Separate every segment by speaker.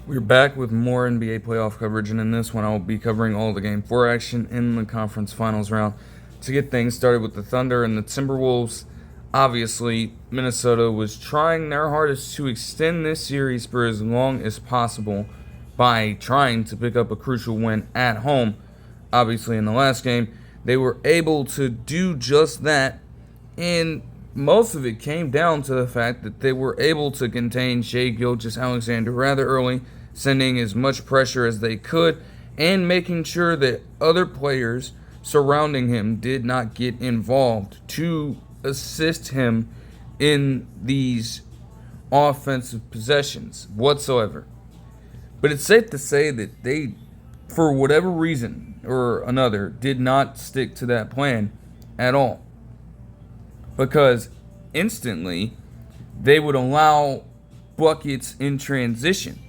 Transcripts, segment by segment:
Speaker 1: We're back with more NBA playoff coverage, and in this one, I'll be covering all the Game 4 action in the conference finals round. To get things started with the Thunder and the Timberwolves, obviously, Minnesota was trying their hardest to extend this series for as long as possible by trying to pick up a crucial win at home. Obviously, in the last game, they were able to do just that, and most of it came down to the fact that they were able to contain Shai Gilgeous-Alexander rather early, sending as much pressure as they could, and making sure that other players surrounding him did not get involved to assist him in these offensive possessions whatsoever. But it's safe to say that they, for whatever reason or another, did not stick to that plan at all. Because instantly, they would allow buckets in transition.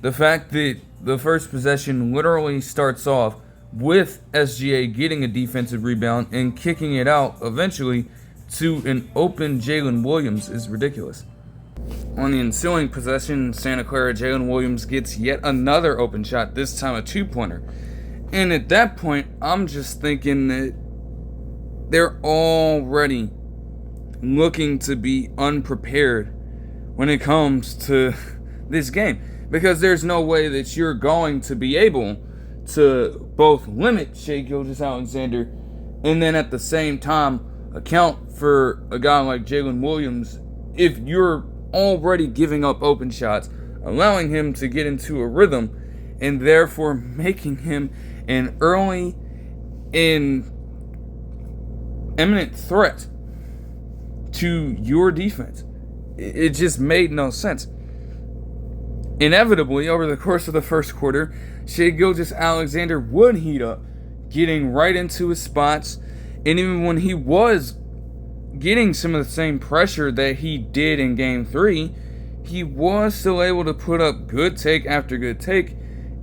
Speaker 1: The fact that the first possession literally starts off with SGA getting a defensive rebound and kicking it out eventually to an open Jalen Williams is ridiculous. On the ensuing possession, Santa Clara, Jalen Williams gets yet another open shot, this time a two-pointer. And at that point, I'm just thinking that they're already looking to be unprepared when it comes to this game, because there's no way that you're going to be able to both limit Shai Gilgeous-Alexander and then at the same time account for a guy like Jalen Williams if you're already giving up open shots, allowing him to get into a rhythm, and therefore making him an early and imminent threat to your defense. It just made no sense. Inevitably, over the course of the first quarter, Shai Gilgeous-Alexander would heat up, getting right into his spots, and even when he was getting some of the same pressure that he did in Game 3, he was still able to put up good take after good take,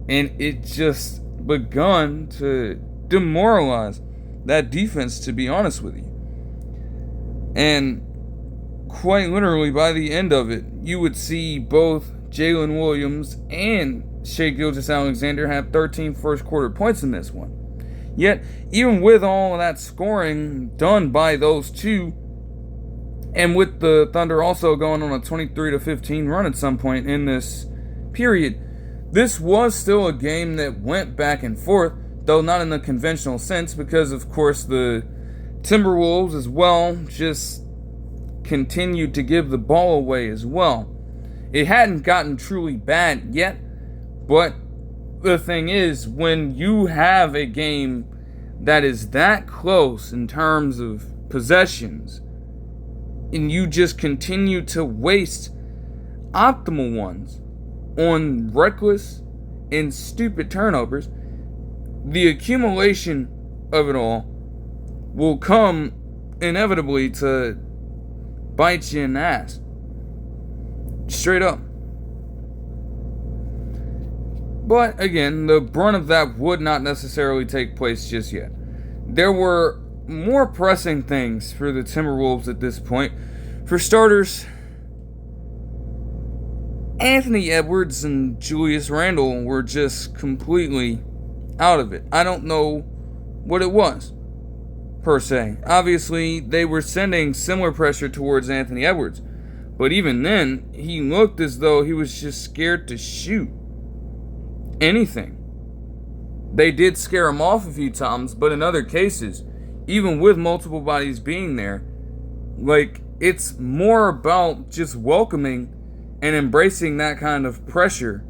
Speaker 1: and it just begun to demoralize that defense, to be honest with you. And quite literally, by the end of it, you would see both Jalen Williams and Shai Gilgeous-Alexander have 13 first quarter points in this one. Yet, even with all of that scoring done by those two, and with the Thunder also going on a 23-15 run at some point in this period, this was still a game that went back and forth, though not in the conventional sense, because of course the Timberwolves as well just continued to give the ball away as well. It hadn't gotten truly bad yet, but the thing is, when you have a game that is that close in terms of possessions, and you just continue to waste optimal ones on reckless and stupid turnovers, the accumulation of it all will come inevitably to bite you in the ass. Straight up. But again, the brunt of that would not necessarily take place just yet. There were more pressing things for the Timberwolves at this point. For starters, Anthony Edwards and Julius Randle were just completely out of it. I don't know what it was, per se. Obviously, they were sending similar pressure towards Anthony Edwards. But even then, he looked as though he was just scared to shoot anything. They did scare him off a few times, but in other cases, even with multiple bodies being there, it's more about just welcoming and embracing that kind of pressure,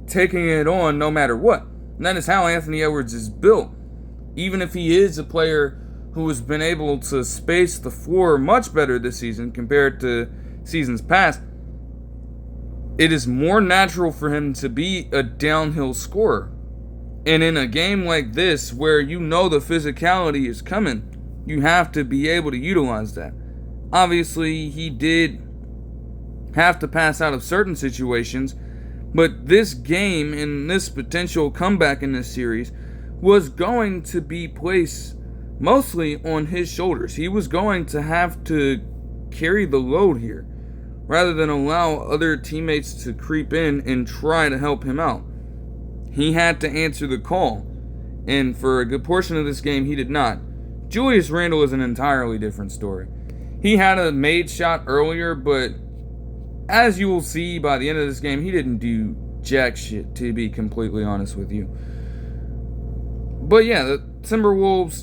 Speaker 1: taking it on no matter what. And that is how Anthony Edwards is built. Even if he is a player who has been able to space the floor much better this season compared to seasons past, it is more natural for him to be a downhill scorer. And in a game like this, where you know the physicality is coming, you have to be able to utilize that. Obviously, he did have to pass out of certain situations, but this game and this potential comeback in this series was going to be placed mostly on his shoulders. He was going to have to carry the load here. rather than allow other teammates to creep in and try to help him out. He had to answer the call, and for a good portion of this game, he did not. Julius Randle is an entirely different story. He had a made shot earlier, but as you will see by the end of this game, he didn't do jack shit, to be completely honest with you. But yeah, the Timberwolves,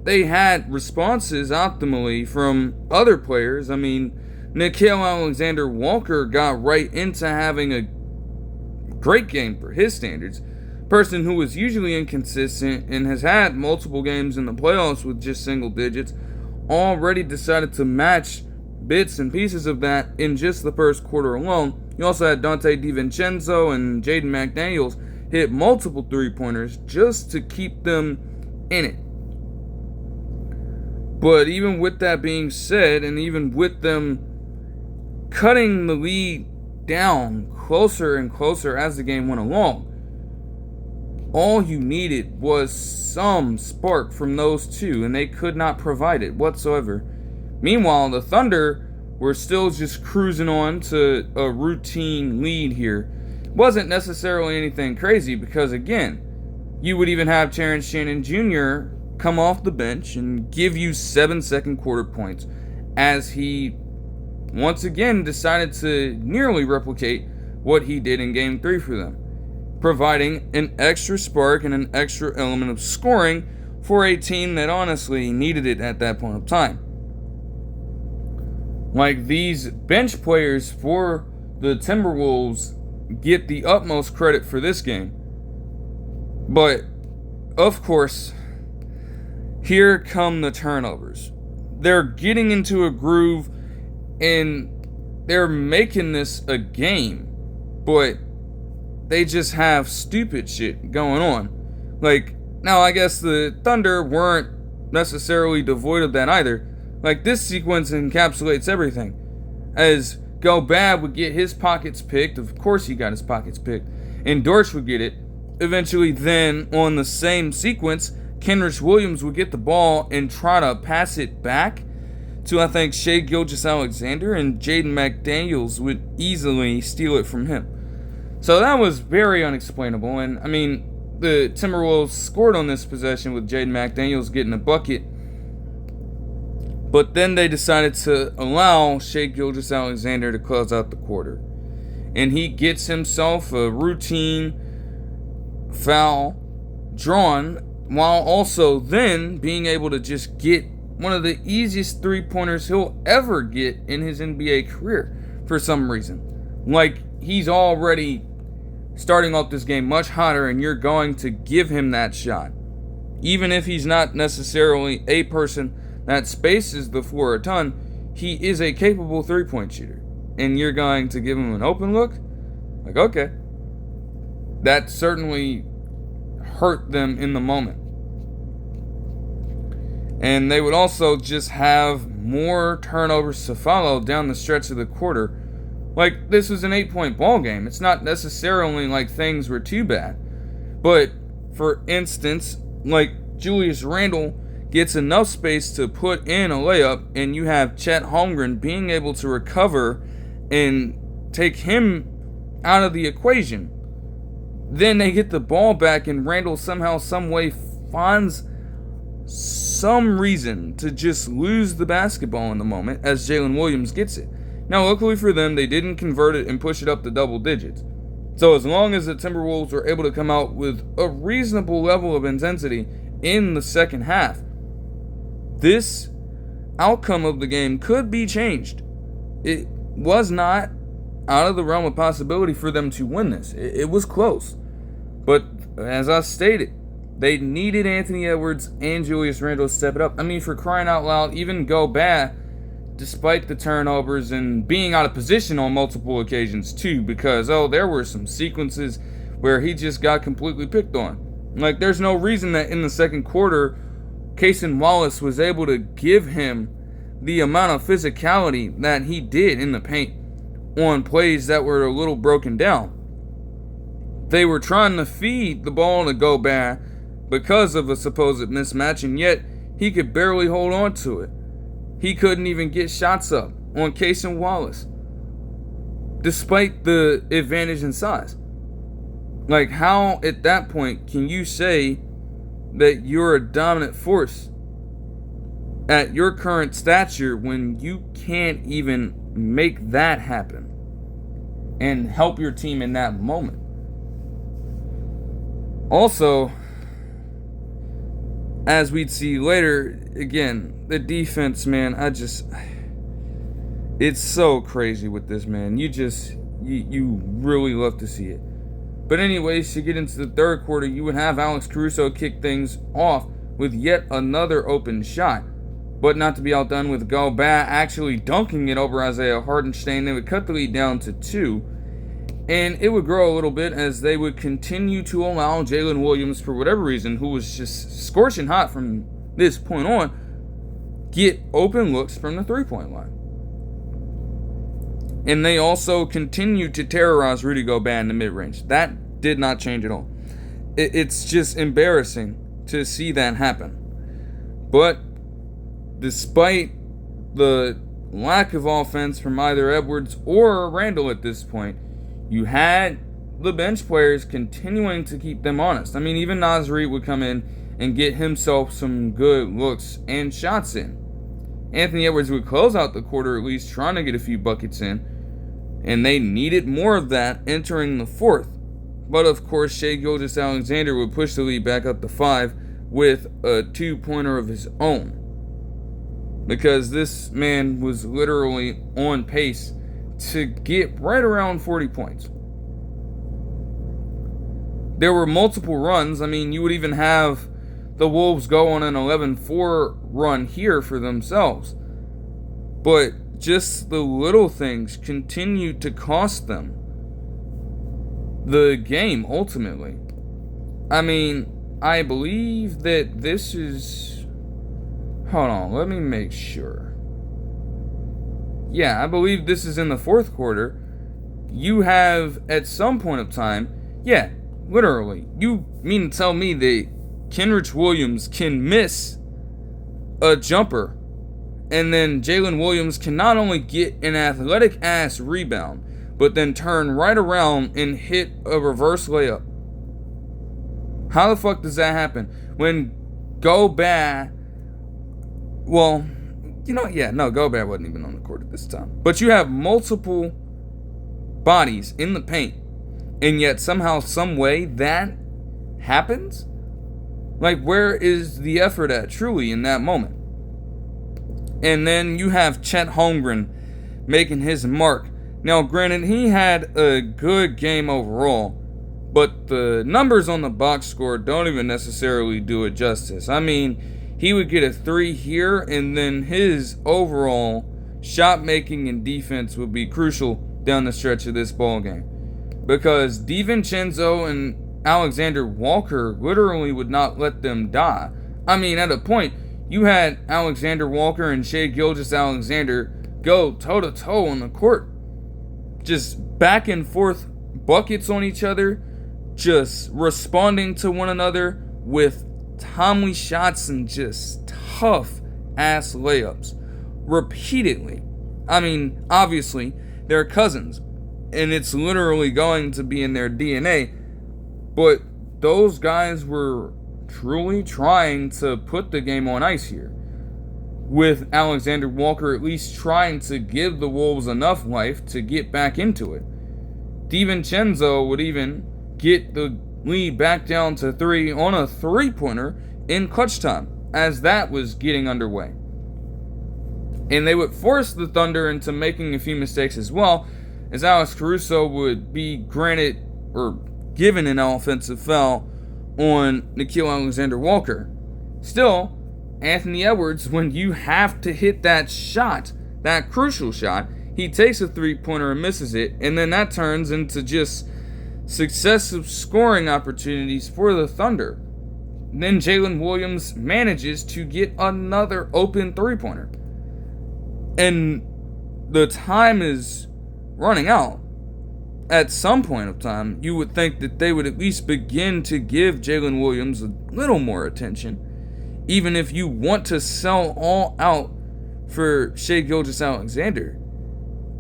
Speaker 1: they had responses optimally from other players. I mean, Nickeil Alexander-Walker got right into having a great game for his standards. Person who was usually inconsistent and has had multiple games in the playoffs with just single digits, already decided to match bits and pieces of that in just the first quarter alone. You also had Dante DiVincenzo and Jaden McDaniels hit multiple three-pointers just to keep them in it. But even with that being said, and even with them cutting the lead down closer and closer as the game went along, all you needed was some spark from those two, and they could not provide it whatsoever. Meanwhile, the Thunder were still just cruising on to a routine lead here. Wasn't necessarily anything crazy because, again, you would even have Terrence Shannon Jr. come off the bench and give you 7 second quarter points as he once again decided to nearly replicate what he did in Game 3 for them, providing an extra spark and an extra element of scoring for a team that honestly needed it at that point of time. Like, these bench players for the Timberwolves get the utmost credit for this game. But, of course, here come the turnovers. They're getting into a groove and they're making this a game, but they just have stupid shit going on. Like, now I guess the Thunder weren't necessarily devoid of that either. Like, this sequence encapsulates everything. As Gobert would get his pockets picked, of course he got his pockets picked, and Dortch would get it. Eventually then, on the same sequence, Kenrich Williams would get the ball and try to pass it back to, I think, Shai Gilgeous-Alexander, and Jaden McDaniels would easily steal it from him. So that was very unexplainable, and I mean, the Timberwolves scored on this possession with Jaden McDaniels getting a bucket, but then they decided to allow Shai Gilgeous-Alexander to close out the quarter. And he gets himself a routine foul drawn, while also then being able to just get one of the easiest three-pointers he'll ever get in his NBA career for some reason. Like, he's already starting off this game much hotter, and you're going to give him that shot. Even if he's not necessarily a person that spaces the floor a ton, he is a capable three-point shooter. And you're going to give him an open look? Like, okay. That certainly hurt them in the moment. And they would also just have more turnovers to follow down the stretch of the quarter. Like, this was an 8-point ball game. It's not necessarily like things were too bad. But, for instance, like, Julius Randle gets enough space to put in a layup, and you have Chet Holmgren being able to recover and take him out of the equation. Then they get the ball back, and Randle somehow, someway finds some reason to just lose the basketball in the moment as Jalen Williams gets it. Now, luckily for them, they didn't convert it and push it up to double digits. So as long as the Timberwolves were able to come out with a reasonable level of intensity in the second half, this outcome of the game could be changed. It was not out of the realm of possibility for them to win this. It was close. But as I stated, they needed Anthony Edwards and Julius Randle to step it up. I mean, for crying out loud, even Gobert, despite the turnovers and being out of position on multiple occasions too, because, there were some sequences where he just got completely picked on. Like, there's no reason that in the second quarter, Cason Wallace was able to give him the amount of physicality that he did in the paint on plays that were a little broken down. They were trying to feed the ball to Gobert because of a supposed mismatch, and yet he could barely hold on to it. He couldn't even get shots up on Cason Wallace. despite the advantage in size. Like, how at that point can you say that you're a dominant force at your current stature when you can't even make that happen and help your team in that moment? Also, as we'd see later, again, the defense, man, it's so crazy with this, man. You really love to see it. But anyways, to get into the third quarter, you would have Alex Caruso kick things off with yet another open shot. But not to be outdone with Gobert actually dunking it over Isaiah Hartenstein. They would cut the lead down to 2. And it would grow a little bit as they would continue to allow Jalen Williams, for whatever reason, who was just scorching hot from this point on, get open looks from the three-point line. And they also continued to terrorize Rudy Gobert in the mid-range. That did not change at all. It's just embarrassing to see that happen. But despite the lack of offense from either Edwards or Randall at this point, you had the bench players continuing to keep them honest. I mean, even Naz Reid would come in and get himself some good looks and shots in. Anthony Edwards would close out the quarter at least, trying to get a few buckets in, and they needed more of that entering the fourth. But of course, Shai Gilgeous-Alexander would push the lead back up to 5 with a 2-pointer of his own, because this man was literally on pace to get right around 40 points. There were multiple runs. I mean, you would even have the Wolves go on an 11-4 run here for themselves. But just the little things continued to cost them the game, ultimately. I mean, I believe that this is... Hold on, let me make sure. Yeah, I believe this is in the fourth quarter. You have, at some point of time, yeah, literally, you mean to tell me that Kenrich Williams can miss a jumper, and then Jalen Williams can not only get an athletic-ass rebound, but then turn right around and hit a reverse layup? How the fuck does that happen? When Gobert, well, Gobert wasn't even on the court at this time. But you have multiple bodies in the paint, and yet somehow, some way, that happens? Like, where is the effort at, truly, in that moment? And then you have Chet Holmgren making his mark. Now, granted, he had a good game overall, but the numbers on the box score don't even necessarily do it justice. I mean, he would get a 3 here, and then his overall shot making and defense would be crucial down the stretch of this ball game, because DiVincenzo and Alexander Walker literally would not let them die. I mean, at a point, you had Alexander Walker and Shai Gilgeous-Alexander go toe-to-toe on the court, just back and forth buckets on each other, just responding to one another with timely shots and just tough ass layups repeatedly. I mean, obviously, they're cousins, and it's literally going to be in their DNA, but those guys were truly trying to put the game on ice here, with Alexander Walker at least trying to give the Wolves enough life to get back into it. DiVincenzo would even get the lead back down to 3 on a 3-pointer in clutch time, as that was getting underway. And they would force the Thunder into making a few mistakes as well, as Alex Caruso would be granted or given an offensive foul on Nickeil Alexander-Walker. Still, Anthony Edwards, when you have to hit that shot, that crucial shot, he takes a 3-pointer and misses it, and then that turns into just successive scoring opportunities for the Thunder. Then Jalen Williams manages to get another open 3-pointer. And the time is running out. At some point of time, you would think that they would at least begin to give Jalen Williams a little more attention, even if you want to sell all out for Shai Gilgeous-Alexander.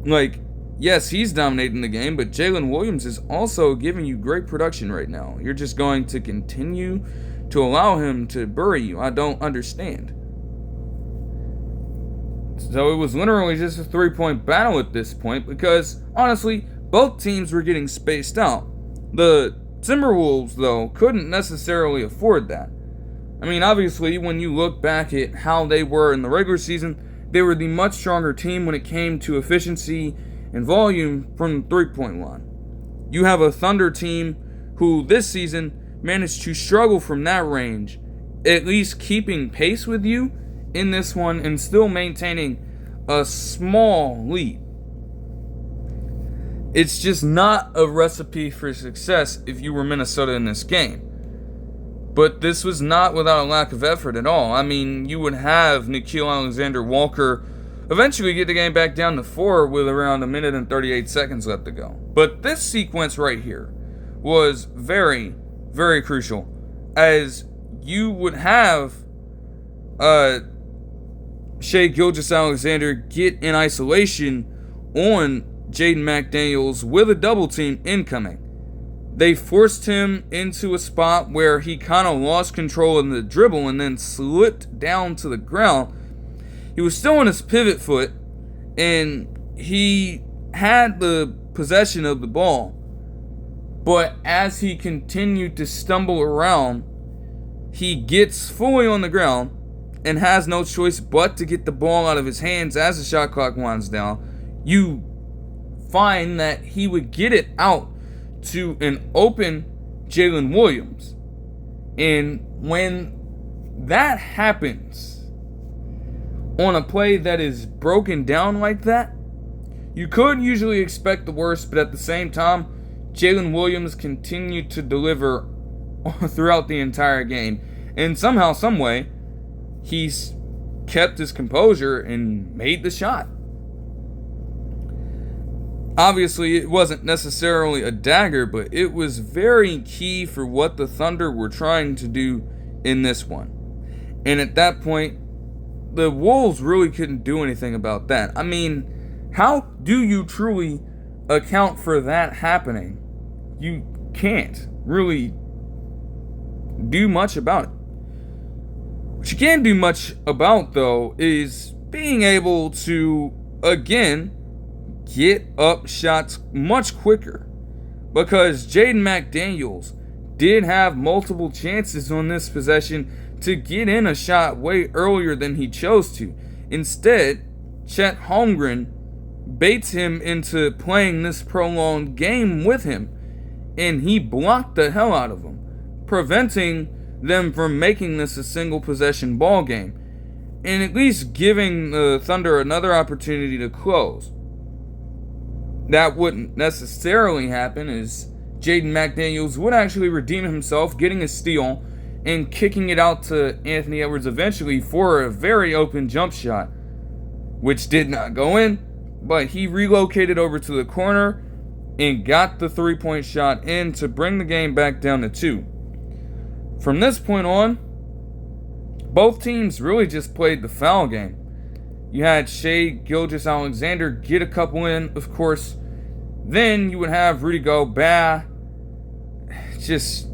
Speaker 1: Like, yes, he's dominating the game, but Jalen Williams is also giving you great production right now. You're just going to continue to allow him to bury you. I don't understand. So it was literally just a 3-point battle at this point because, honestly, both teams were getting spaced out. The Timberwolves, though, couldn't necessarily afford that. I mean, obviously, when you look back at how they were in the regular season, they were the much stronger team when it came to efficiency and volume from the three-point line. You have a Thunder team who this season managed to struggle from that range, at least keeping pace with you in this one and still maintaining a small lead. It's just not a recipe for success if you were Minnesota in this game. But this was not without a lack of effort at all. I mean, you would have Nickeil Alexander-Walker eventually get the game back down to 4 with around 1 minute and 38 seconds left to go. But this sequence right here was very, very crucial, as you would have Shai Gilgeous-Alexander get in isolation on Jaden McDaniels with a double team incoming. They forced him into a spot where he kind of lost control of the dribble and then slipped down to the ground. He was still on his pivot foot, and he had the possession of the ball. But as he continued to stumble around, he gets fully on the ground and has no choice but to get the ball out of his hands as the shot clock winds down. You find that he would get it out to an open Jalen Williams. And when that happens on a play that is broken down like that, you could usually expect the worst, but at the same time, Jalen Williams continued to deliver throughout the entire game. And somehow, someway, he's kept his composure and made the shot. Obviously, it wasn't necessarily a dagger, but it was very key for what the Thunder were trying to do in this one. And at that point, the Wolves really couldn't do anything about that. I mean, how do you truly account for that happening? You can't really do much about it. What you can do much about, though, is being able to, again, get up shots much quicker. Because Jaden McDaniels did have multiple chances on this possession to get in a shot way earlier than he chose to. Instead, Chet Holmgren baits him into playing this prolonged game with him, and he blocked the hell out of him, preventing them from making this a single possession ball game, and at least giving the Thunder another opportunity to close. That wouldn't necessarily happen, as Jaden McDaniels would actually redeem himself, getting a steal and kicking it out to Anthony Edwards eventually for a very open jump shot, which did not go in, but he relocated over to the corner and got the 3-point shot in to bring the game back down to 2. From this point on, both teams really just played the foul game. You had Shai Gilgeous-Alexander get a couple in, of course. Then you would have Rudy Gobert just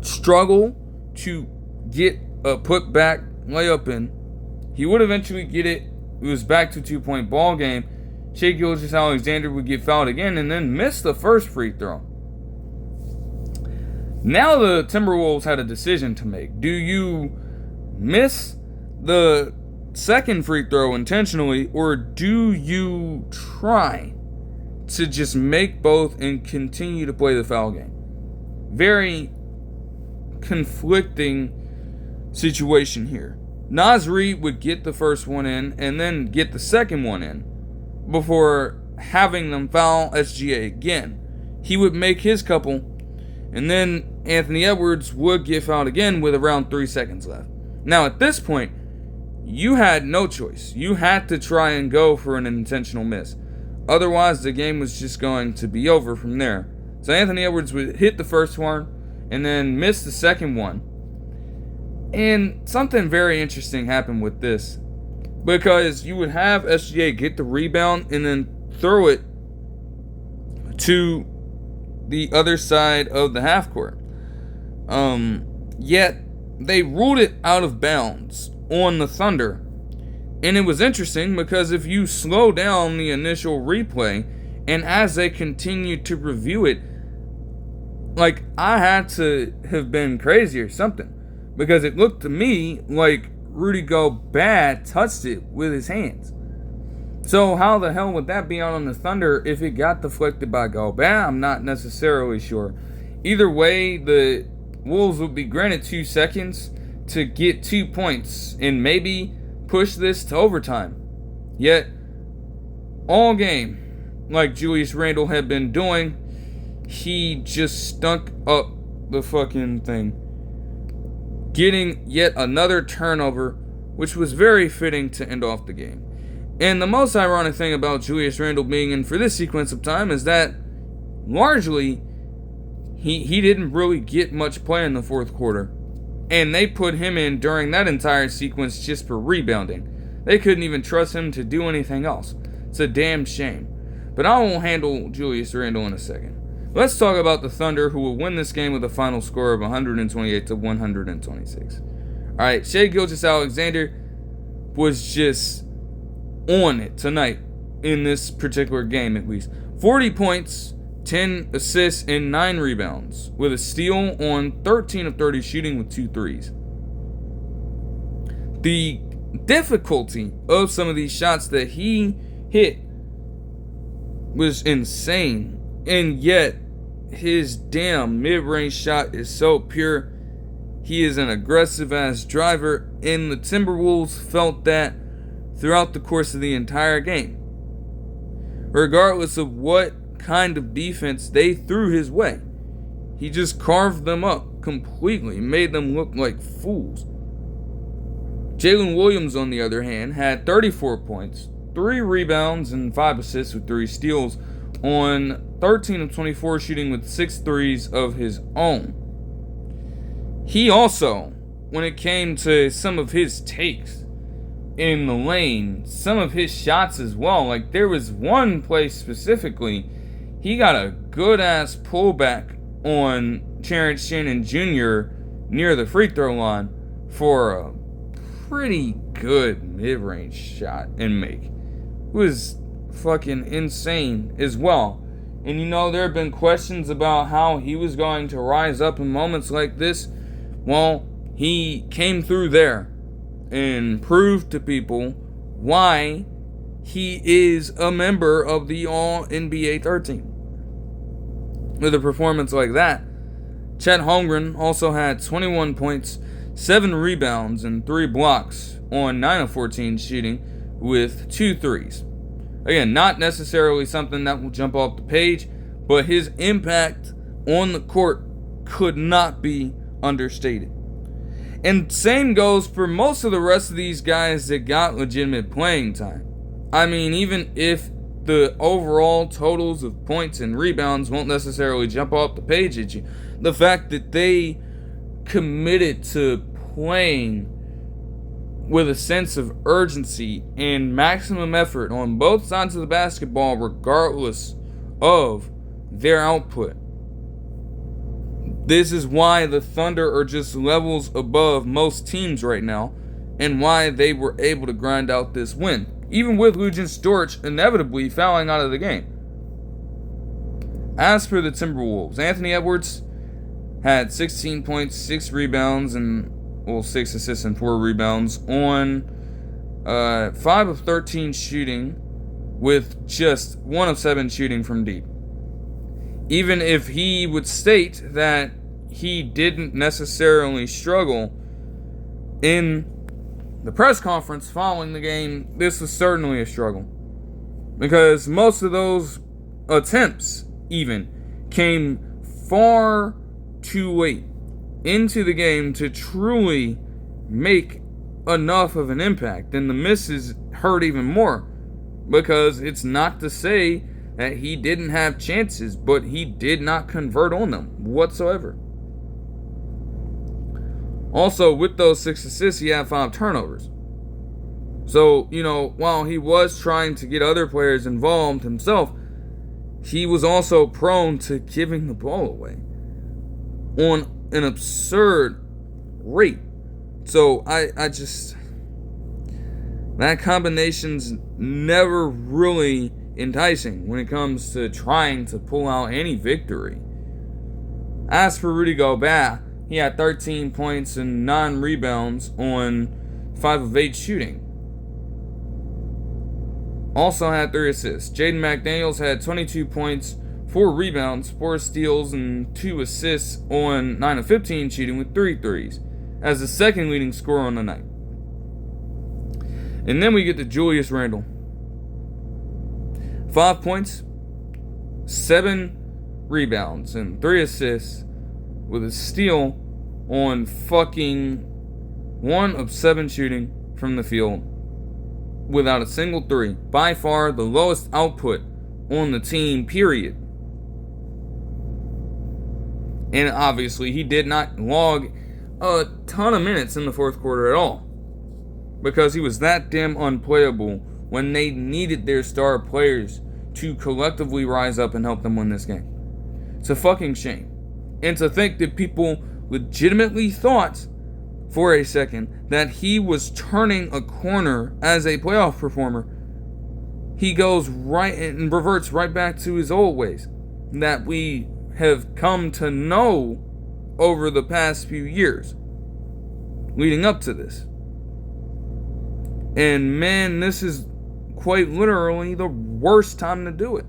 Speaker 1: struggle to get a putback layup in. He would eventually get it. It was back to a 2-point ball game. Shai Gilgeous-Alexander would get fouled again and then miss the first free throw. Now the Timberwolves had a decision to make. Do you miss the second free throw intentionally, or do you try to just make both and continue to play the foul game? Very conflicting situation here. Naz Reid would get the first one in and then get the second one in before having them foul SGA again. He would make his couple, and then Anthony Edwards would get fouled again with around 3 seconds left. Now at this point, you had no choice. You had to try and go for an intentional miss. Otherwise, the game was just going to be over from there. So Anthony Edwards would hit the first one and then miss the second one. And something very interesting happened with this, because you would have SGA get the rebound and then throw it to the other side of the half court. Yet they ruled it out of bounds on the Thunder. And it was interesting because if you slow down the initial replay, and as they continued to review it, like, I had to have been crazy or something, because it looked to me like Rudy Gobert touched it with his hands. So how the hell would that be out on the Thunder if it got deflected by Gobert? I'm not necessarily sure. Either way, the Wolves would be granted 2 seconds to get 2 points and maybe push this to overtime. Yet, all game, like Julius Randle had been doing, he just stunk up the fucking thing, getting yet another turnover, which was very fitting to end off the game. And the most ironic thing about Julius Randle being in for this sequence of time is that largely he didn't really get much play in the fourth quarter. And they put him in during that entire sequence just for rebounding. They couldn't even trust him to do anything else. It's a damn shame. But I will handle Julius Randle in a second. Let's talk about the Thunder, who will win this game with a final score of 128-126. Alright, Shai Gilgeous-Alexander was just on it tonight in this particular game, at least. 40 points, 10 assists, and 9 rebounds, with a steal on 13 of 30 shooting with 2 threes. The difficulty of some of these shots that he hit was insane. And yet, his damn mid-range shot is so pure. He is an aggressive-ass driver, and the Timberwolves felt that throughout the course of the entire game. Regardless of what kind of defense they threw his way, he just carved them up completely, made them look like fools. Jalen Williams, on the other hand, had 34 points, 3 rebounds, and 5 assists with 3 steals on 13 of 24 shooting with 6 threes of his own. He also, when it came to some of his takes in the lane, some of his shots as well, like there was one play specifically, he got a good-ass pullback on Terrence Shannon Jr. near the free throw line for a pretty good mid-range shot and make. It was fucking insane as well. And you know, there have been questions about how he was going to rise up in moments like this. Well, he came through there and proved to people why he is a member of the All-NBA third team. With a performance like that, Chet Holmgren also had 21 points, 7 rebounds, and 3 blocks on 9 of 14 shooting with 2 threes. Again, not necessarily something that will jump off the page, but his impact on the court could not be understated. And same goes for most of the rest of these guys that got legitimate playing time. I mean, even if the overall totals of points and rebounds won't necessarily jump off the page at you, the fact that they committed to playing with a sense of urgency and maximum effort on both sides of the basketball, regardless of their output. This is why the Thunder are just levels above most teams right now, and why they were able to grind out this win, even with Luguentz Dort inevitably fouling out of the game. As for the Timberwolves, Anthony Edwards had 16 points, 6 rebounds, and 6 assists and 4 rebounds on 5 of 13 shooting with just 1 of 7 shooting from deep. Even if he would state that he didn't necessarily struggle in the press conference following the game, this was certainly a struggle. Because most of those attempts even came far too late into the game to truly make enough of an impact. And the misses hurt even more, because it's not to say that he didn't have chances, but he did not convert on them whatsoever. Also, with those 6 assists, he had 5 turnovers. So, you know, while he was trying to get other players involved himself, he was also prone to giving the ball away on an absurd rate. So I just, that combination's never really enticing when it comes to trying to pull out any victory. As for Rudy Gobert, he had 13 points and 9 rebounds on 5 of 8 shooting. Also had 3 assists. Jaden McDaniels had 22 points, 4 rebounds, 4 steals, and 2 assists on 9 of 15 shooting with 3 threes, as the second leading scorer on the night. And then we get to Julius Randle. 5 points, 7 rebounds, and 3 assists, with a steal on fucking 1 of 7 shooting from the field without a single 3. By far the lowest output on the team, period. And obviously he did not log a ton of minutes in the fourth quarter at all, because he was that damn unplayable when they needed their star players to collectively rise up and help them win this game. It's a fucking shame. And to think that people legitimately thought for a second that he was turning a corner as a playoff performer, he goes right and reverts right back to his old ways that we have come to know over the past few years leading up to this. And man, this is quite literally the worst time to do it.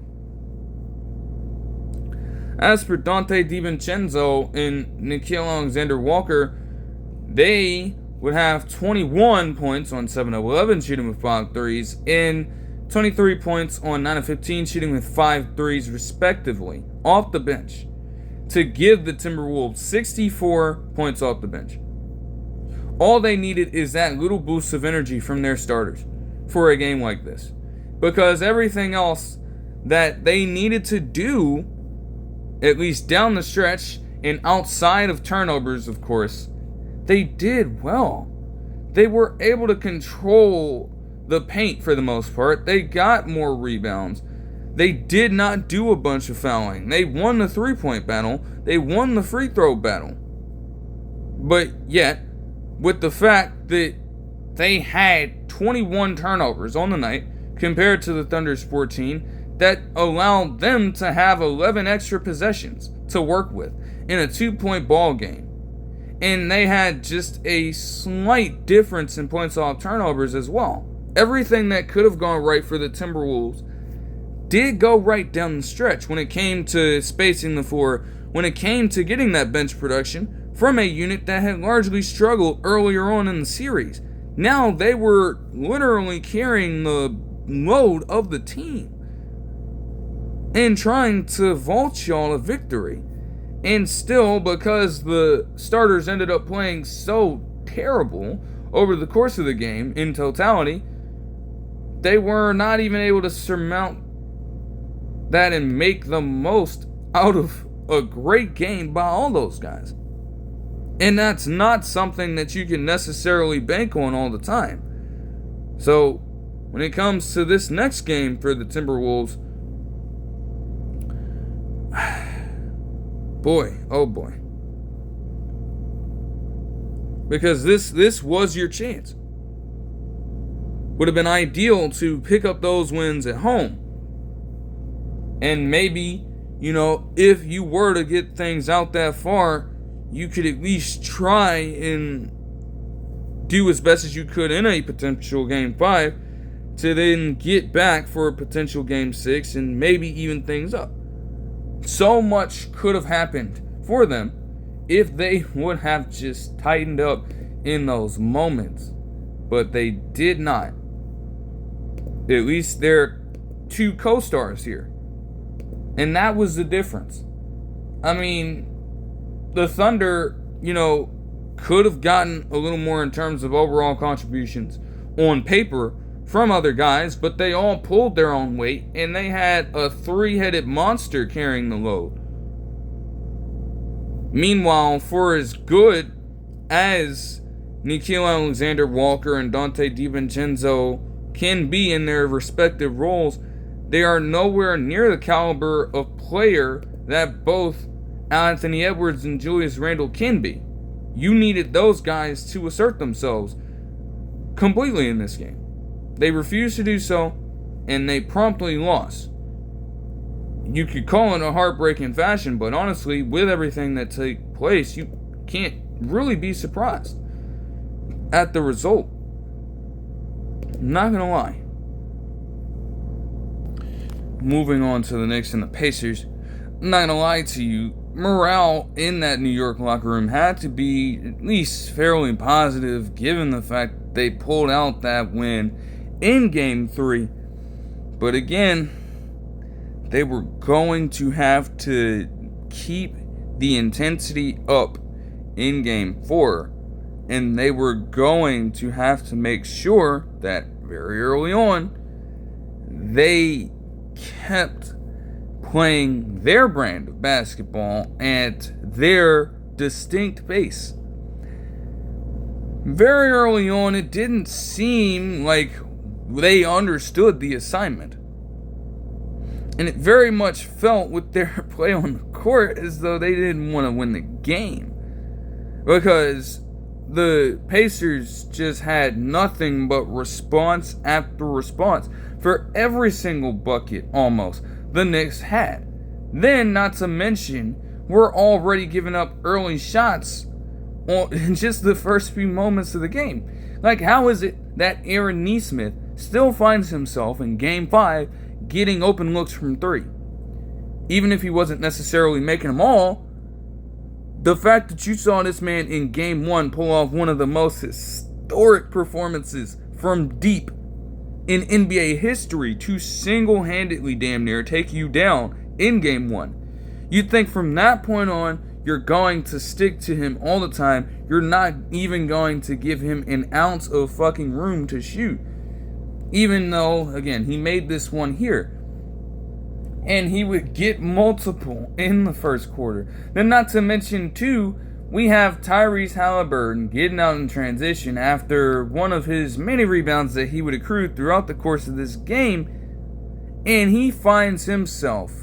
Speaker 1: As for Donte DiVincenzo and Nickeil Alexander-Walker, they would have 21 points on 7 of 11 shooting with 5 threes, and 23 points on 9 of 15 shooting with 5 threes respectively, off the bench, to give the Timberwolves 64 points off the bench. All they needed is that little boost of energy from their starters for a game like this, because everything else that they needed to do, at least down the stretch and outside of turnovers, of course, they did well. They were able to control the paint for the most part. They got more rebounds. They did not do a bunch of fouling. They won the three-point battle. They won the free throw battle. But yet, with the fact that they had 21 turnovers on the night compared to the Thunder's 14, that allowed them to have 11 extra possessions to work with in a 2-point ball game. And they had just a slight difference in points off turnovers as well. Everything that could have gone right for the Timberwolves did go right down the stretch when it came to spacing the floor, when it came to getting that bench production from a unit that had largely struggled earlier on in the series. Now they were literally carrying the load of the team and trying to vault y'all a victory. And still, because the starters ended up playing so terrible over the course of the game in totality, they were not even able to surmount that and make the most out of a great game by all those guys. And that's not something that you can necessarily bank on all the time. So, when it comes to this next game for the Timberwolves, boy, oh boy. Because this was your chance. Would have been ideal to pick up those wins at home. And maybe, if you were to get things out that far, you could at least try and do as best as you could in a potential Game 5 to then get back for a potential Game 6 and maybe even things up. So much could have happened for them if they would have just tightened up in those moments. But they did not. At least their 2 co-stars here. And that was the difference. I mean, the Thunder, could have gotten a little more in terms of overall contributions on paper from other guys, but they all pulled their own weight, and they had a 3-headed monster carrying the load. Meanwhile, for as good as Nickeil Alexander-Walker and Donte DiVincenzo can be in their respective roles, They are nowhere near the caliber of player that both Anthony Edwards and Julius Randle can be. You needed those guys to assert themselves completely in this game. They refused to do so, and they promptly lost. You could call it a heartbreaking fashion, but honestly, with everything that took place, you can't really be surprised at the result. I'm not gonna lie. Moving on to the Knicks and the Pacers, I'm not gonna lie to you, morale in that New York locker room had to be at least fairly positive given the fact they pulled out that win in Game 3. But again, they were going to have to keep the intensity up in Game 4, and they were going to have to make sure that very early on they kept playing their brand of basketball at their distinct pace. Very early on, it didn't seem like they understood the assignment. And it very much felt with their play on the court as though they didn't want to win the game. Because the Pacers just had nothing but response after response for every single bucket almost the Knicks had. Then, not to mention, we're already giving up early shots in just the first few moments of the game. Like, how is it that Aaron Nesmith still finds himself in Game 5 getting open looks from 3? Even if he wasn't necessarily making them all, the fact that you saw this man in Game 1 pull off one of the most historic performances from deep in NBA history to single-handedly damn near take you down in Game 1. You'd think from that point on, you're going to stick to him all the time. You're not even going to give him an ounce of fucking room to shoot. Even though, again, he made this one here. And he would get multiple in the first quarter. Then not to mention, too, we have Tyrese Haliburton getting out in transition after one of his many rebounds that he would accrue throughout the course of this game. And he finds himself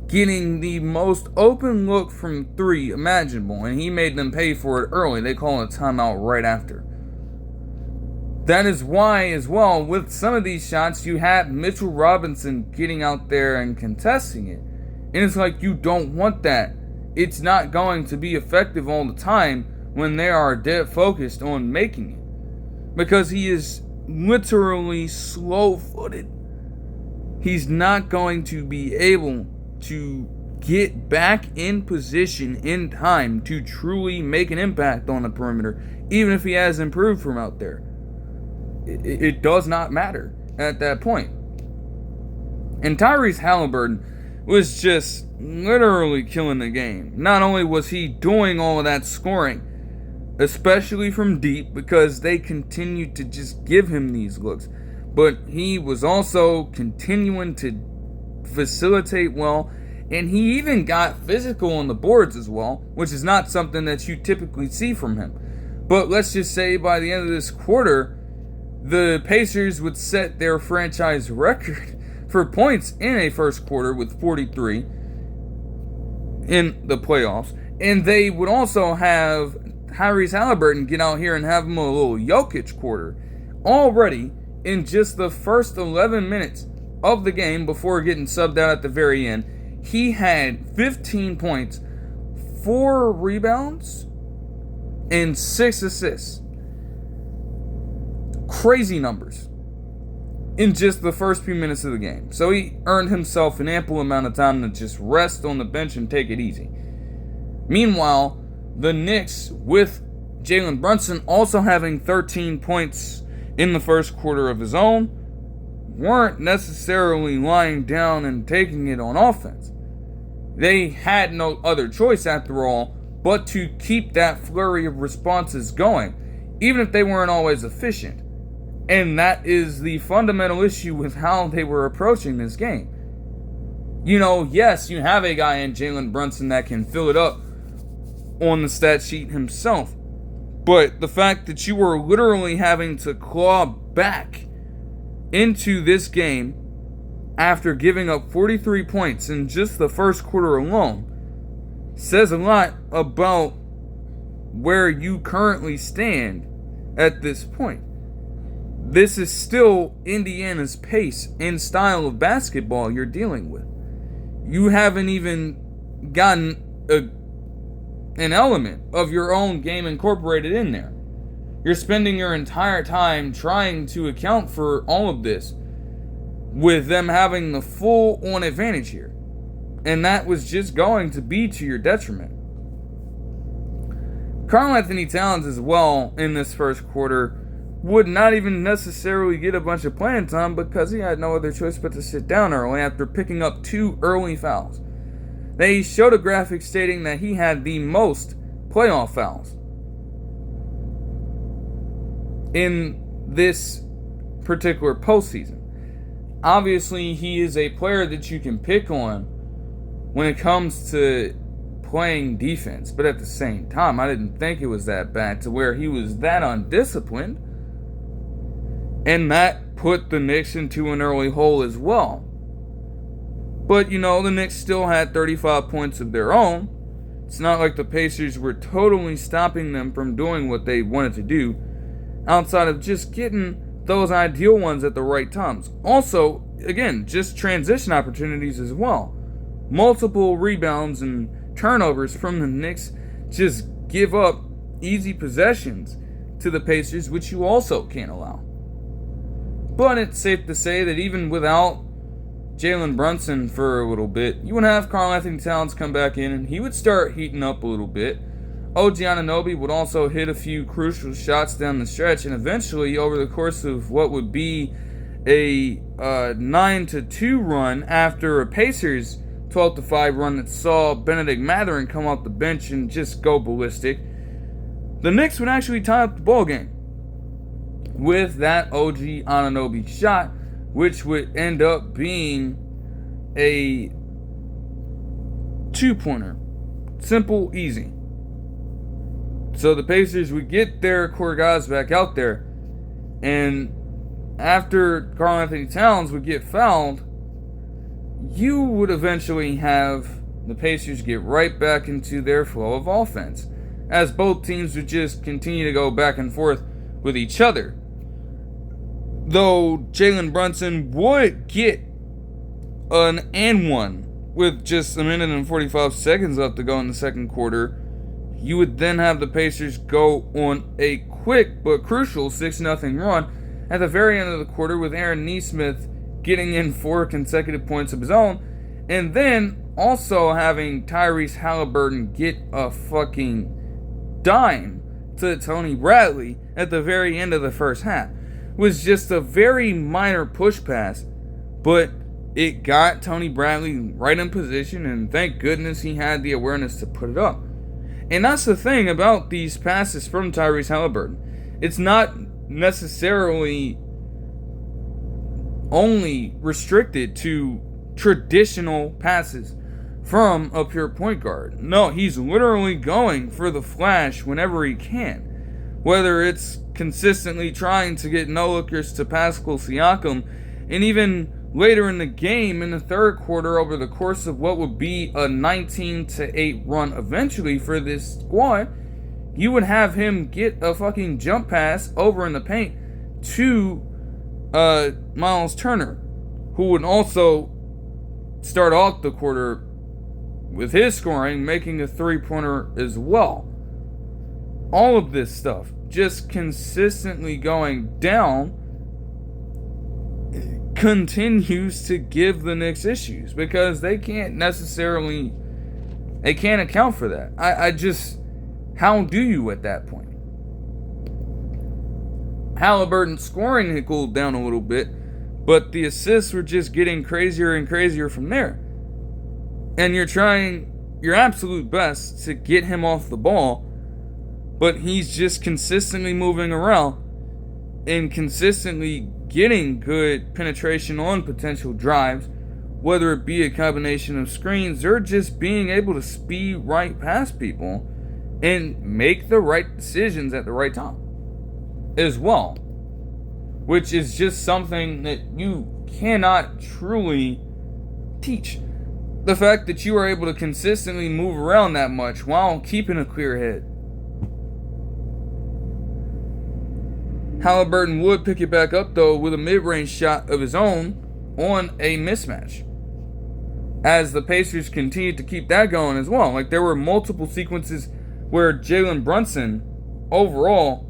Speaker 1: getting the most open look from 3 imaginable. And he made them pay for it early. They call it a timeout right after. That is why, as well, with some of these shots, you had Mitchell Robinson getting out there and contesting it. And it's like, you don't want that. It's not going to be effective all the time when they are dead focused on making it. Because he is literally slow-footed. He's not going to be able to get back in position in time to truly make an impact on the perimeter, even if he has improved from out there. It does not matter at that point. And Tyrese Haliburton was just literally killing the game. Not only was he doing all of that scoring, especially from deep, because they continued to just give him these looks, but he was also continuing to facilitate well, and he even got physical on the boards as well, which is not something that you typically see from him. But let's just say by the end of this quarter, the Pacers would set their franchise record for points in a first quarter with 43 in the playoffs. And they would also have Tyrese Haliburton get out here and have him a little Jokic quarter already in just the first 11 minutes of the game before getting subbed out at the very end. He had 15 points, 4 rebounds, and 6 assists. Crazy numbers in just the first few minutes of the game. So he earned himself an ample amount of time to just rest on the bench and take it easy. Meanwhile, the Knicks, with Jalen Brunson also having 13 points in the first quarter of his own, weren't necessarily lying down and taking it on offense. They had no other choice, after all, but to keep that flurry of responses going, even if they weren't always efficient. And that is the fundamental issue with how they were approaching this game. You know, yes, you have a guy in Jalen Brunson that can fill it up on the stat sheet himself. But the fact that you were literally having to claw back into this game after giving up 43 points in just the first quarter alone says a lot about where you currently stand at this point. This is still Indiana's pace and style of basketball you're dealing with. You haven't even gotten an element of your own game incorporated in there. You're spending your entire time trying to account for all of this with them having the full-on advantage here. And that was just going to be to your detriment. Karl-Anthony Towns as well in this first quarter would not even necessarily get a bunch of playing time because he had no other choice but to sit down early after picking up 2 early fouls. They showed a graphic stating that he had the most playoff fouls in this particular postseason. Obviously, he is a player that you can pick on when it comes to playing defense, but at the same time, I didn't think it was that bad to where he was that undisciplined, and that put the Knicks into an early hole as well. But, the Knicks still had 35 points of their own. It's not like the Pacers were totally stopping them from doing what they wanted to do, outside of just getting those ideal ones at the right times. Also, again, just transition opportunities as well. Multiple rebounds and turnovers from the Knicks just give up easy possessions to the Pacers, which you also can't allow. But it's safe to say that even without Jalen Brunson for a little bit, you would have Karl-Anthony Towns come back in and he would start heating up a little bit. OG Anunoby would also hit a few crucial shots down the stretch, and eventually over the course of what would be a 9-2 run after a Pacers 12-5 run that saw Benedict Mathurin come off the bench and just go ballistic, the Knicks would actually tie up the ball game with that OG Anunoby shot, which would end up being a 2-pointer. Simple, easy. So the Pacers would get their core guys back out there, and after Karl-Anthony Towns would get fouled, you would eventually have the Pacers get right back into their flow of offense, as both teams would just continue to go back and forth with each other. Though Jalen Brunson would get an and one with just 1 minute and 45 seconds left to go in the second quarter, you would then have the Pacers go on a quick but crucial 6-0 run at the very end of the quarter, with Aaron Nesmith getting in 4 consecutive points of his own, and then also having Tyrese Haliburton get a fucking dime to Tony Bradley at the very end of the first half. It was just a very minor push pass, but it got Tony Bradley right in position, and thank goodness he had the awareness to put it up. And that's the thing about these passes from Tyrese Haliburton. It's not necessarily only restricted to traditional passes from a pure point guard. No, he's literally going for the flash whenever he can. Whether it's consistently trying to get no-lookers to Pascal Siakam, and even later in the game, in the third quarter, over the course of what would be a 19-8 run eventually for this squad, you would have him get a fucking jump pass over in the paint to Miles Turner, who would also start off the quarter with his scoring, making a 3-pointer as well. All of this stuff just consistently going down continues to give the Knicks issues, because they can't account for that. How do you at that point? Haliburton's scoring had cooled down a little bit, but the assists were just getting crazier and crazier from there. And you're trying your absolute best to get him off the ball, but he's just consistently moving around and consistently getting good penetration on potential drives, whether it be a combination of screens or just being able to speed right past people and make the right decisions at the right time as well, which is just something that you cannot truly teach. The fact that you are able to consistently move around that much while keeping a clear head. Haliburton would pick it back up, though, with a mid-range shot of his own on a mismatch, as the Pacers continued to keep that going as well. Like, there were multiple sequences where Jalen Brunson, overall,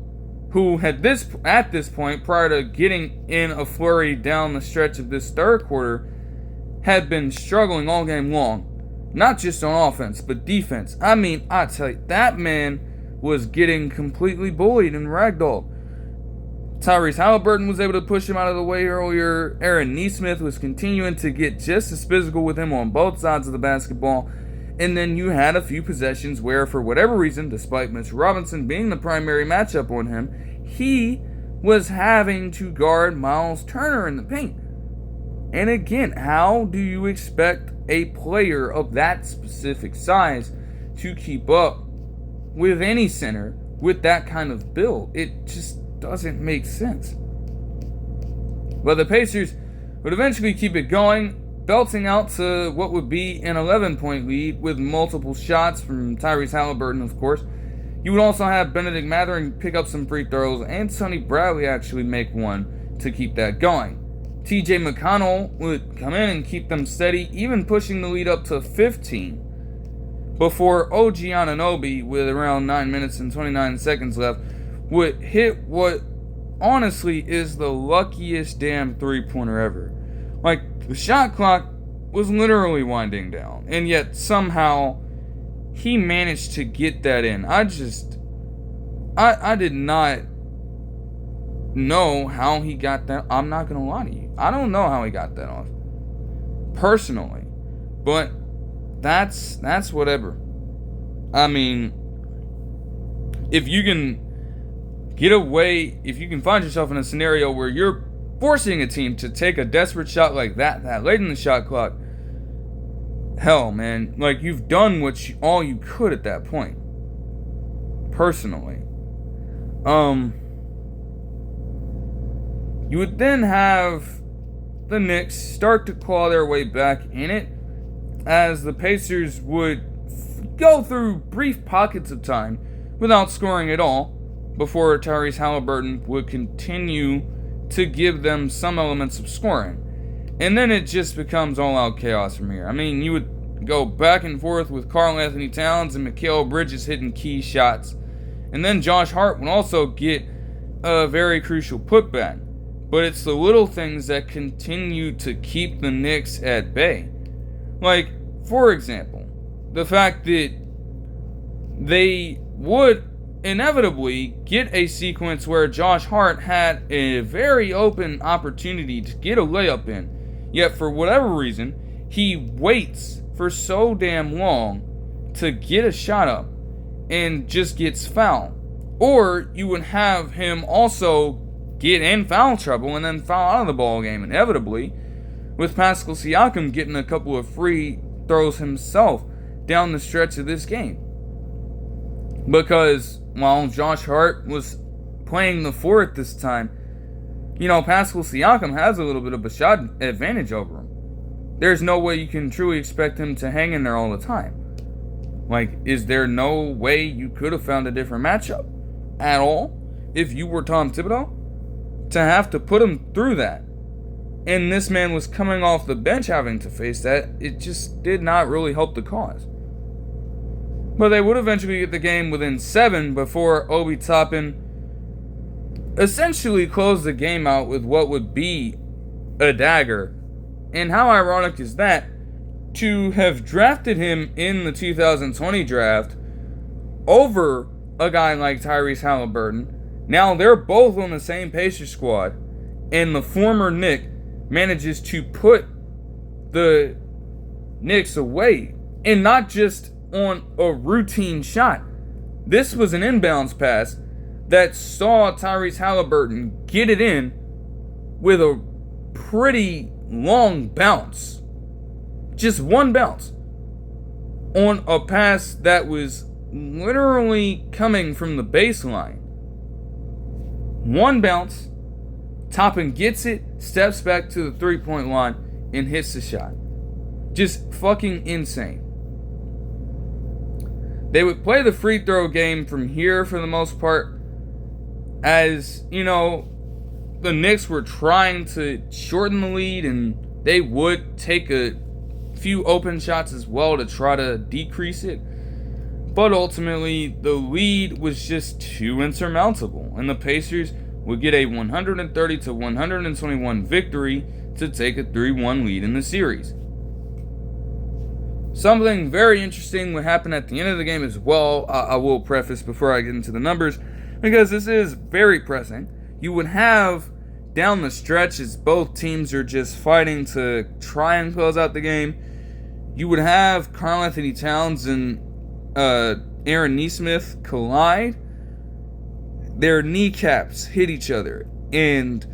Speaker 1: who had at this point, prior to getting in a flurry down the stretch of this third quarter, had been struggling all game long. Not just on offense, but defense. I mean, I tell you, that man was getting completely bullied and ragdolled. Tyrese Haliburton was able to push him out of the way earlier. Aaron Nesmith was continuing to get just as physical with him on both sides of the basketball. And then you had a few possessions where, for whatever reason, despite Mitchell Robinson being the primary matchup on him, he was having to guard Miles Turner in the paint. And again, how do you expect a player of that specific size to keep up with any center with that kind of build? It just doesn't make sense. But the Pacers would eventually keep it going, belting out to what would be an 11-point lead with multiple shots from Tyrese Haliburton, of course. You would also have Benedict Mathurin pick up some free throws, and Sonny Bradley actually make one to keep that going. TJ McConnell would come in and keep them steady, even pushing the lead up to 15, before OG Anunoby, with around 9 minutes and 29 seconds left, would hit what honestly is the luckiest damn three-pointer ever. Like, the shot clock was literally winding down, and yet somehow he managed to get that in. I did not know how he got that. I'm not gonna lie to you, I don't know how he got that off personally, but that's whatever. I mean, if you can get away, if you can find yourself in a scenario where you're forcing a team to take a desperate shot like that late in the shot clock, hell, man, like, you've done all you could at that point. Personally, you would then have the Knicks start to claw their way back in it, as the Pacers would go through brief pockets of time without scoring at all, before Tyrese Haliburton would continue to give them some elements of scoring. And then it just becomes all-out chaos from here. I mean, you would go back and forth with Karl Anthony Towns and Mikal Bridges hitting key shots. And then Josh Hart would also get a very crucial putback. But it's the little things that continue to keep the Knicks at bay. Like, for example, the fact that they would inevitably get a sequence where Josh Hart had a very open opportunity to get a layup in, yet for whatever reason, he waits for so damn long to get a shot up and just gets fouled. Or you would have him also get in foul trouble and then foul out of the ball game inevitably, with Pascal Siakam getting a couple of free throws himself down the stretch of this game. Because while Josh Hart was playing the four at this time, you know, Pascal Siakam has a little bit of a shot advantage over him. There's no way you can truly expect him to hang in there all the time. Like, is there no way you could have found a different matchup at all if you were Tom Thibodeau? To have to put him through that, and this man was coming off the bench having to face that, it just did not really help the cause. But they would eventually get the game within 7 before Obi Toppin essentially closed the game out with what would be a dagger. And how ironic is that, to have drafted him in the 2020 draft over a guy like Tyrese Haliburton. Now they're both on the same Pacers squad, and the former Knick manages to put the Knicks away, and not just on a routine shot. This was an inbounds pass that saw Tyrese Haliburton get it in with a pretty long bounce. Just one bounce on a pass that was literally coming from the baseline. One bounce, Toppin gets it, steps back to the three-point line and hits the shot. Just fucking insane. They would play the free throw game from here for the most part, as, the Knicks were trying to shorten the lead, and they would take a few open shots as well to try to decrease it. But ultimately, the lead was just too insurmountable, and the Pacers would get a 130-121 victory to take a 3-1 lead in the series. Something very interesting would happen at the end of the game as well. I will preface before I get into the numbers, because this is very pressing. You would have down the stretch, as both teams are just fighting to try and close out the game, you would have Karl-Anthony Towns and Aaron Nesmith collide. Their kneecaps hit each other, and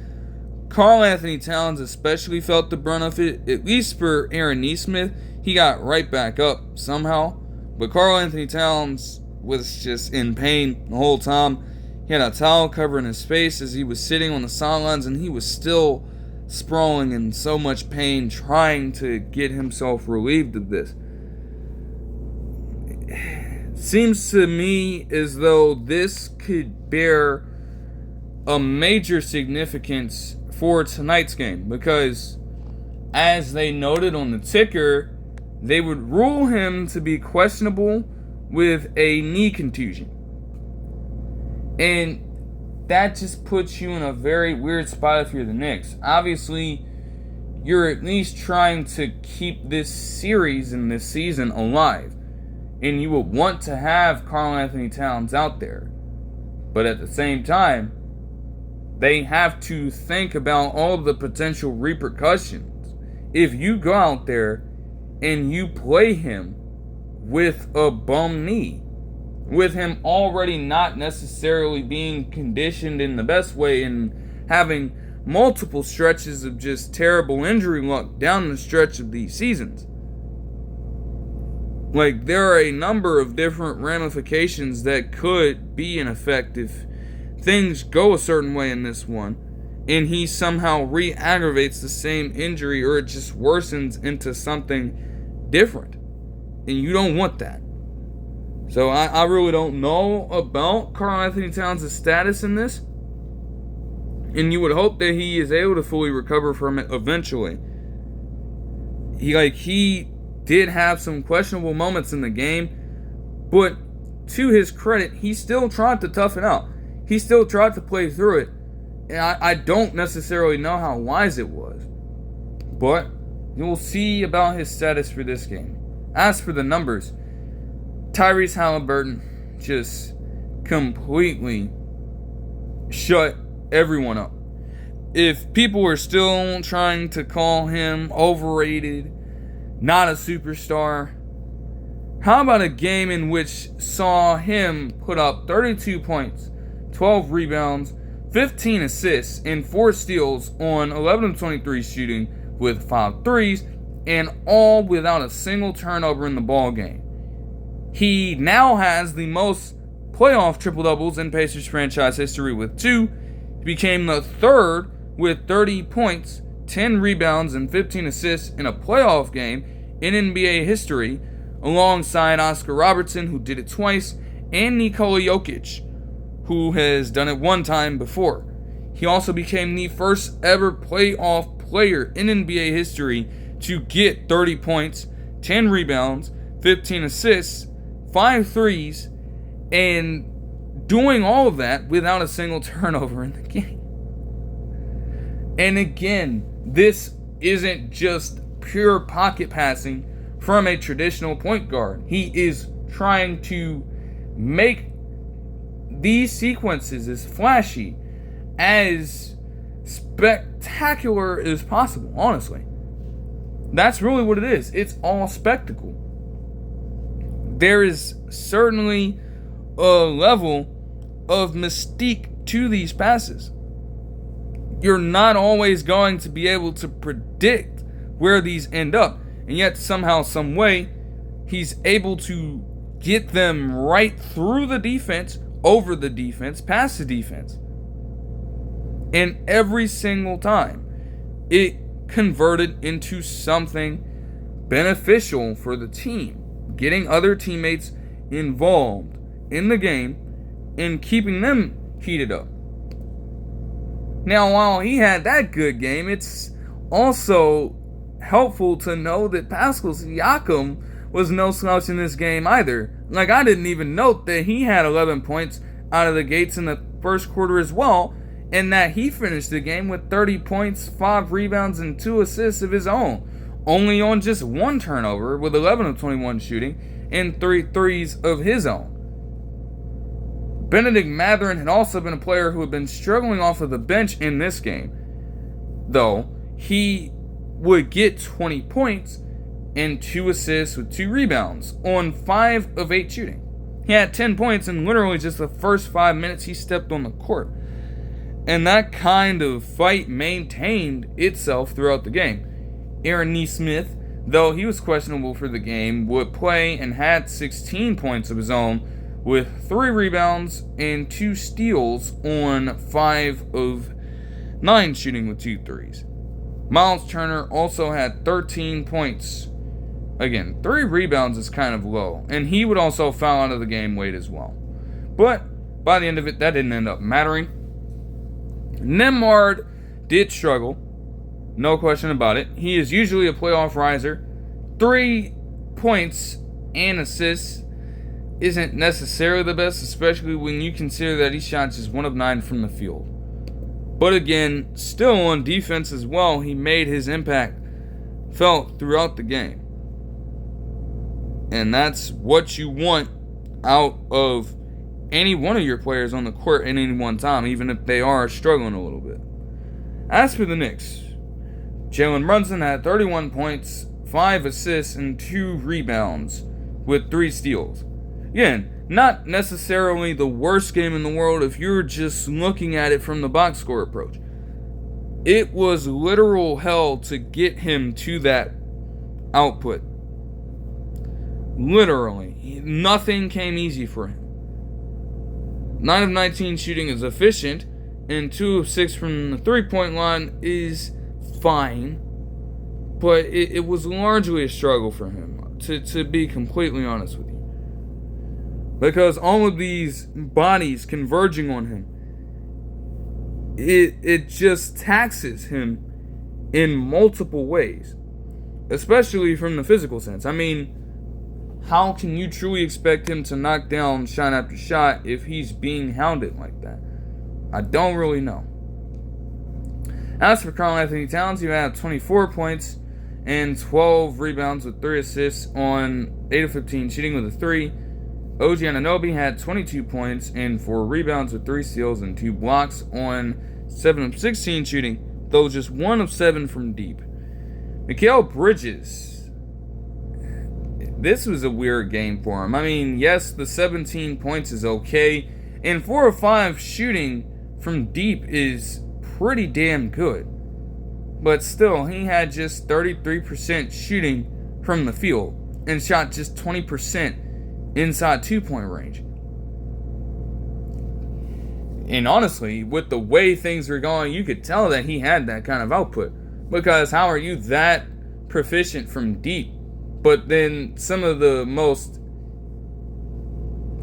Speaker 1: Karl-Anthony Towns especially felt the brunt of it. At least for Aaron Nesmith, he got right back up somehow, but Karl-Anthony Towns was just in pain the whole time. He had a towel covering his face as he was sitting on the sidelines, and he was still sprawling in so much pain, trying to get himself relieved of this. Seems to me as though this could bear a major significance for tonight's game, because as they noted on the ticker, they would rule him to be questionable with a knee contusion. And that just puts you in a very weird spot if you're the Knicks. Obviously, you're at least trying to keep this series and this season alive, and you would want to have Karl-Anthony Towns out there. But at the same time, they have to think about all the potential repercussions. If you go out there and you play him with a bum knee, with him already not necessarily being conditioned in the best way and having multiple stretches of just terrible injury luck down the stretch of these seasons. Like, there are a number of different ramifications that could be in effect if things go a certain way in this one, and he somehow re-aggravates the same injury, or it just worsens into something different. And you don't want that. So I really don't know about Karl-Anthony Towns' status in this. And you would hope that he is able to fully recover from it eventually. He did have some questionable moments in the game, but to his credit, he still tried to tough it out. He still tried to play through it. And I don't necessarily know how wise it was, but you'll see about his status for this game. As for the numbers, Tyrese Haliburton just completely shut everyone up. If people are still trying to call him overrated, not a superstar, how about a game in which saw him put up 32 points, 12 rebounds, 15 assists, and 4 steals on 11 of 23 shooting with 5 threes, and all without a single turnover in the ball game. He now has the most playoff triple-doubles in Pacers franchise history with 2. He became the third with 30 points, 10 rebounds, and 15 assists in a playoff game in NBA history, alongside Oscar Robertson, who did it twice, and Nikola Jokic, who has done it one time before. He also became the first ever playoff player in NBA history to get 30 points, 10 rebounds, 15 assists, 5 threes, and doing all of that without a single turnover in the game. And again, this isn't just pure pocket passing from a traditional point guard. He is trying to make these sequences as flashy, as spectacular as possible, honestly. That's really what it is. It's all spectacle. There is certainly a level of mystique to these passes. You're not always going to be able to predict where these end up, and yet somehow, some way, he's able to get them right through the defense, over the defense, past the defense. And every single time, it converted into something beneficial for the team, getting other teammates involved in the game and keeping them heated up. Now, while he had that good game, it's also helpful to know that Pascal Siakam was no slouch in this game either. Like, I didn't even note that he had 11 points out of the gates in the first quarter as well, and that he finished the game with 30 points, 5 rebounds, and 2 assists of his own, only on just 1 turnover with 11 of 21 shooting and 3 threes of his own. Benedict Mathurin had also been a player who had been struggling off of the bench in this game, though he would get 20 points and 2 assists with 2 rebounds on 5 of 8 shooting. He had 10 points in literally just the first 5 minutes he stepped on the court. And that kind of fight maintained itself throughout the game. Aaron Nesmith, though he was questionable for the game, would play and had 16 points of his own with 3 rebounds and 2 steals on 5 of 9 shooting with 2 threes. Miles Turner also had 13 points. Again, 3 rebounds is kind of low, and he would also foul out of the game late as well. But by the end of it, that didn't end up mattering. Nembhard did struggle, no question about it. He is usually a playoff riser. 3 points and assists isn't necessarily the best, especially when you consider that he shot just 1 of 9 from the field. But again, still on defense as well, he made his impact felt throughout the game. And that's what you want out of any one of your players on the court at any one time, even if they are struggling a little bit. As for the Knicks, Jalen Brunson had 31 points, 5 assists, and 2 rebounds with 3 steals. Again, not necessarily the worst game in the world if you're just looking at it from the box score approach. It was literal hell to get him to that output. Literally. Nothing came easy for him. 9 of 19 shooting is efficient, and 2 of 6 from the 3-point line is fine. But it was largely a struggle for him, to be completely honest with you. Because all of these bodies converging on him, it just taxes him in multiple ways. Especially from the physical sense. I mean, how can you truly expect him to knock down shot after shot if he's being hounded like that? I don't really know. As for Karl-Anthony Towns, he had 24 points and 12 rebounds with 3 assists on 8 of 15 shooting with a 3. OG Anunoby had 22 points and 4 rebounds with 3 steals and 2 blocks on 7 of 16 shooting, though just 1 of 7 from deep. Mikal Bridges, this was a weird game for him. I mean, yes, the 17 points is okay, and 4 of 5 shooting from deep is pretty damn good. But still, he had just 33% shooting from the field and shot just 20% inside 2-point range. And honestly, with the way things were going, you could tell that he had that kind of output. Because how are you that proficient from deep, but then some of the most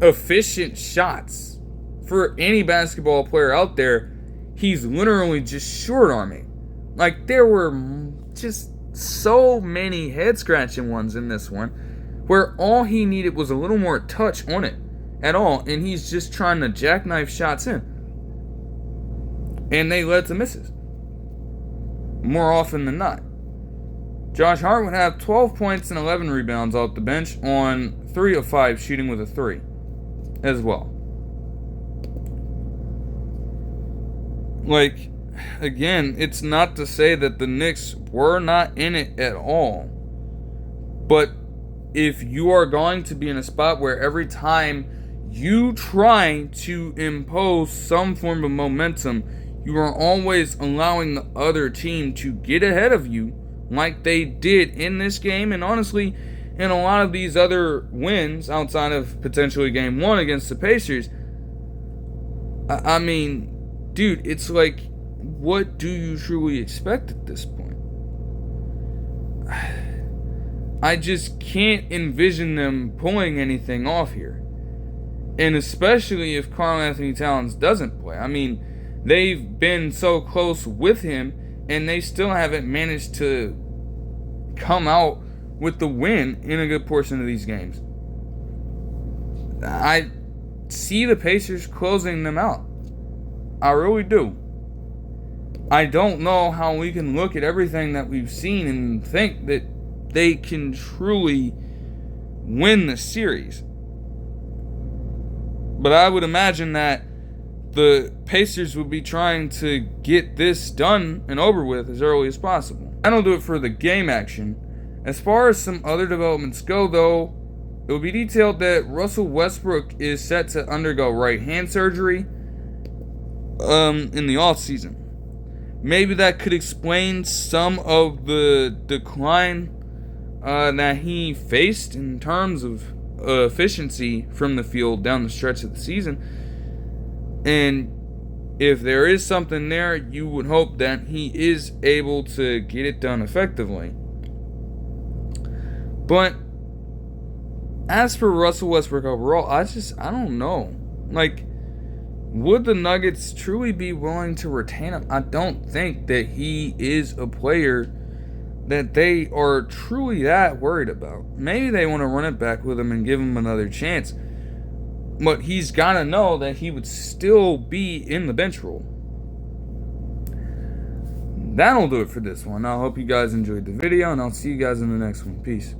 Speaker 1: efficient shots for any basketball player out there, he's literally just short-arming. Like, there were just so many head-scratching ones in this one, where all he needed was a little more touch on it at all, and he's just trying to jackknife shots in. And they led to misses. More often than not. Josh Hart would have 12 points and 11 rebounds off the bench on 3 of 5 shooting with a 3 as well. Like, again, it's not to say that the Knicks were not in it at all. But if you are going to be in a spot where every time you try to impose some form of momentum, you are always allowing the other team to get ahead of you, like they did in this game, and honestly, in a lot of these other wins, outside of potentially Game 1 against the Pacers. I mean, dude, it's like what do you truly expect at this point? I just can't envision them pulling anything off here. And especially if Karl Anthony Towns doesn't play. I mean, they've been so close with him, and they still haven't managed to come out with the win in a good portion of these games. I see the Pacers closing them out. I really do. I don't know how we can look at everything that we've seen and think that they can truly win the series. But I would imagine that the Pacers would be trying to get this done and over with as early as possible. That'll do it for the game action. As far as some other developments go, though, it will be detailed that Russell Westbrook is set to undergo right hand surgery in the offseason. Maybe that could explain some of the decline that he faced in terms of efficiency from the field down the stretch of the season. And if there is something there, you would hope that he is able to get it done effectively. But as for Russell Westbrook overall, I don't know. Like, would the Nuggets truly be willing to retain him? I don't think that he is a player that they are truly that worried about. Maybe they want to run it back with him and give him another chance. But he's got to know that he would still be in the bench role. That'll do it for this one. I hope you guys enjoyed the video, and I'll see you guys in the next one. Peace.